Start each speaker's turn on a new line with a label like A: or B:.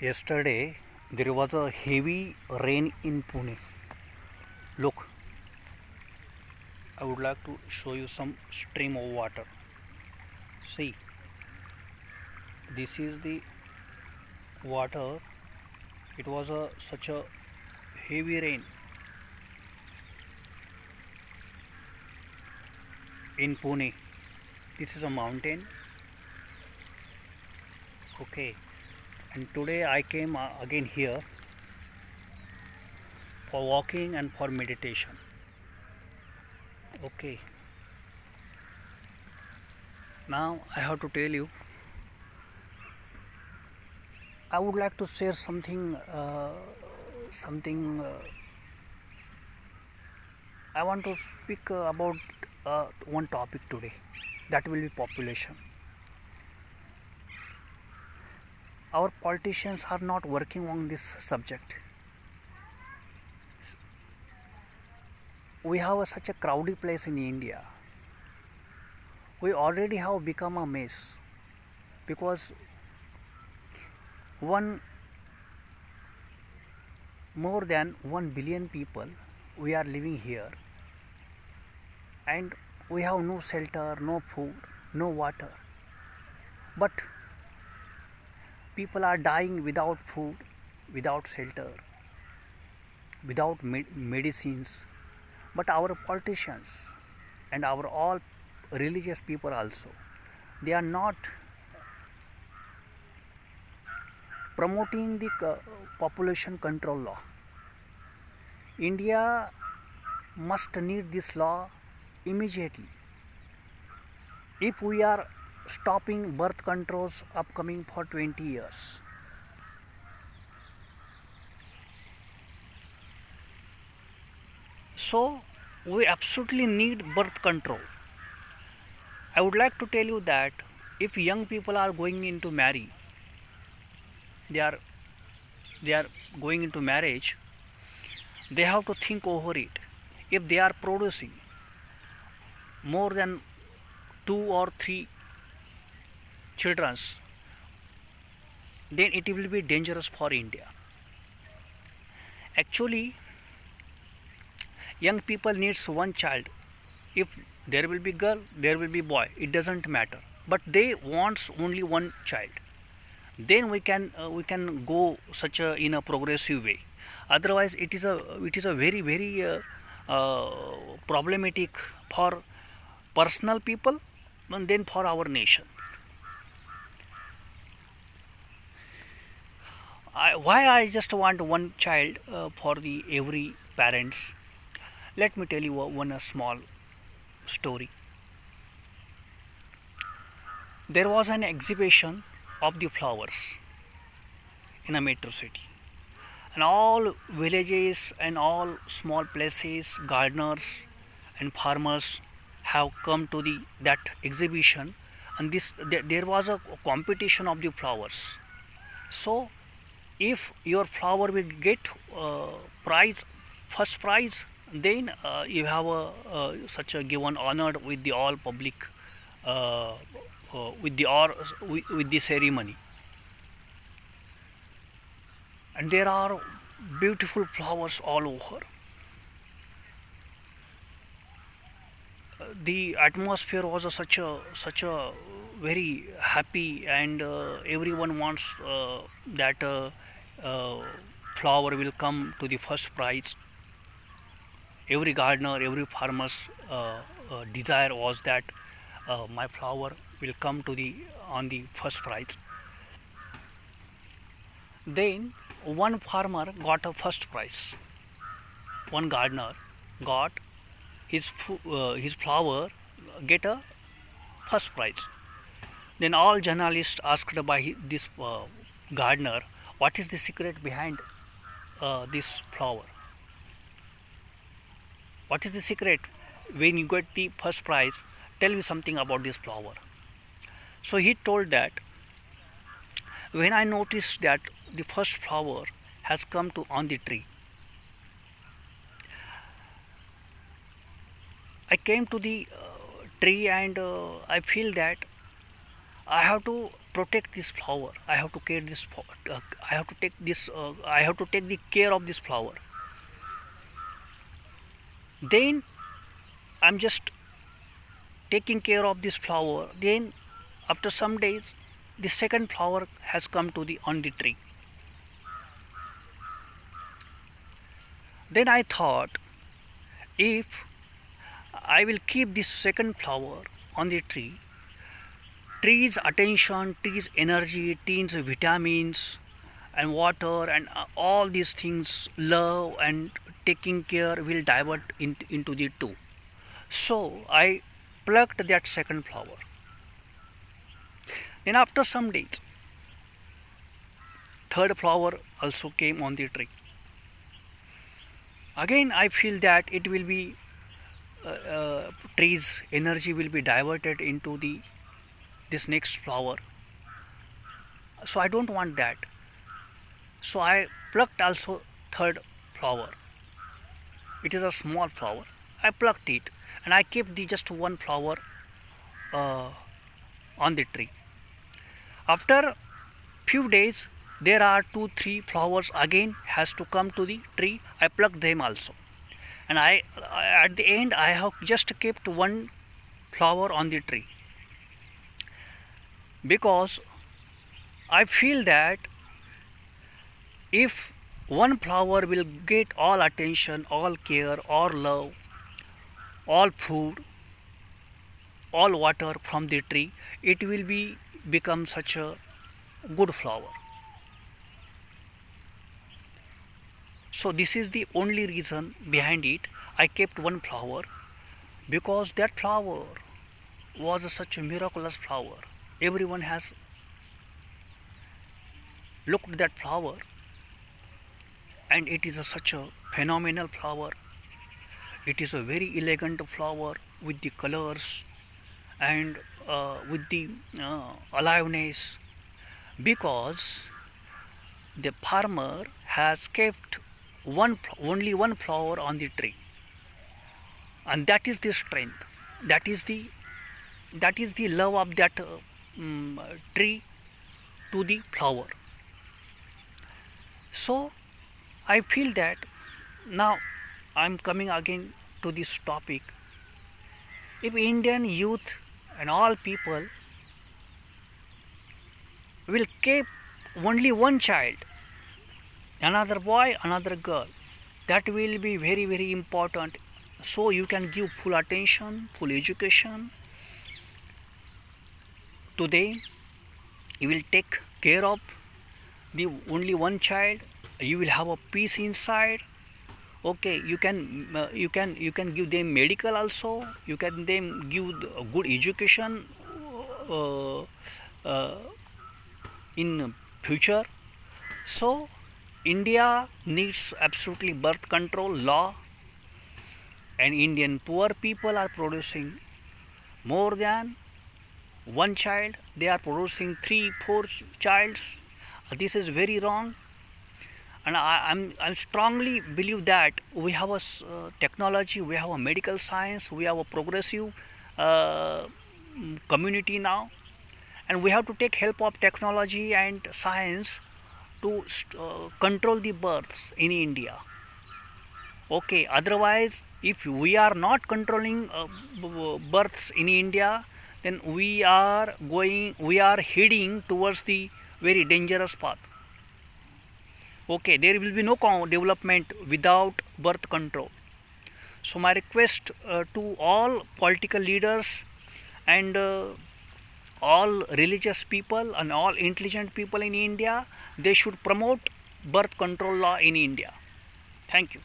A: Yesterday there was a heavy rain in Pune. Look, I would like to show you some stream of water. See, this is the water. It was such a heavy rain in Pune. This is a mountain. Okay, and today I came again here for walking and for meditation. Okay, now I have to tell you, I would like to share something. I want to speak about one topic today. That will be population. Our politicians are not working on this subject. We have such a crowded place in India. We already have become a mess because one more than 1 billion people we are living here, and we have no shelter, no food, no water. But people are dying without food, without shelter, without medicines. But our politicians and our all religious people also, they are not promoting the population control law. India must need this law immediately. If we are stopping birth controls upcoming for 20 years, so we absolutely need birth control. I would like to tell you that if young people are going into marry, they are they are going into marriage, they have to think over it. If they are producing more than 2 or 3 children, then it will be dangerous for India. Actually, young people needs one child. If there will be girl, there will be boy, it doesn't matter, but they wants only one child. Then we can go such a in a progressive way. Otherwise it is a very problematic for personal people and then for our nation. Why I just want one child for the every parents? Let me tell you one small story. There was an exhibition of the flowers in a metro city, and all villages and all small places, gardeners and farmers have come to the that exhibition, and there was a competition of the flowers. So if your flower will get prize, first prize, then you have such a given honored with the all public, uh, with the or with the ceremony. And there are beautiful flowers all over. The atmosphere was such a very happy, and everyone wants that uh, flower will come to the first prize. Every gardener, every farmer's desire was that my flower will come to the on the first prize. Then one farmer got a first prize. One gardener got his flower get a first prize. Then all journalists asked by this gardener, what is the secret behind this flower? What is the secret when you get the first prize? Tell me something about this flower. So he told that when I noticed that the first flower has come to on the tree, I came to the tree, and I feel that I have to protect this flower. I have to care this. I have to take this. I have to take the care of this flower. Then I'm just taking care of this flower. Then after some days, the second flower has come to the on the tree. Then I thought, if I will keep this second flower on the tree, trees attention, trees energy, trees vitamins and water and all these things, love and taking care will divert into the two. So I plucked that second flower. Then after some days, third flower also came on the tree. Again I feel that it will be trees energy will be diverted into the this next flower, so I don't want that. So I plucked also third flower. It is a small flower. I plucked it and I kept the just one flower on the tree. After few days, there are 2-3 flowers again has to come to the tree. I plucked them also, and I at the end I have just kept one flower on the tree, because I feel that if one flower will get all attention, all care, all love, all food, all water from the tree, it will be become such a good flower. So this is the only reason behind it. I kept one flower, because that flower was such a miraculous flower. Everyone has looked at that flower, and it is such a phenomenal flower. It is a very elegant flower with the colors and with the aliveness, because the farmer has kept only one flower on the tree, and that is the strength. That is the love of that tree to the flower. So I feel that now I'm coming again to this topic. If Indian youth and all people will keep only one child, another boy, another girl, that will be very, very important. So you can give full attention, full education to them. You will take care of the only one child. You will have a peace inside. Okay, you can give them medical also. You can them give a good education in future. So India needs absolutely birth control law, and Indian poor people are producing more than one child. They are producing 3-4 childs. This is very wrong, and I strongly believe that we have a technology, we have a medical science, we have a progressive community now, and we have to take help of technology and science to control the births in India. Okay, otherwise if we are not controlling births in India, then we are heading towards the very dangerous path. Okay, there will be no development without birth control. So my request to all political leaders and all religious people and all intelligent people in India, they should promote birth control law in India. Thank you.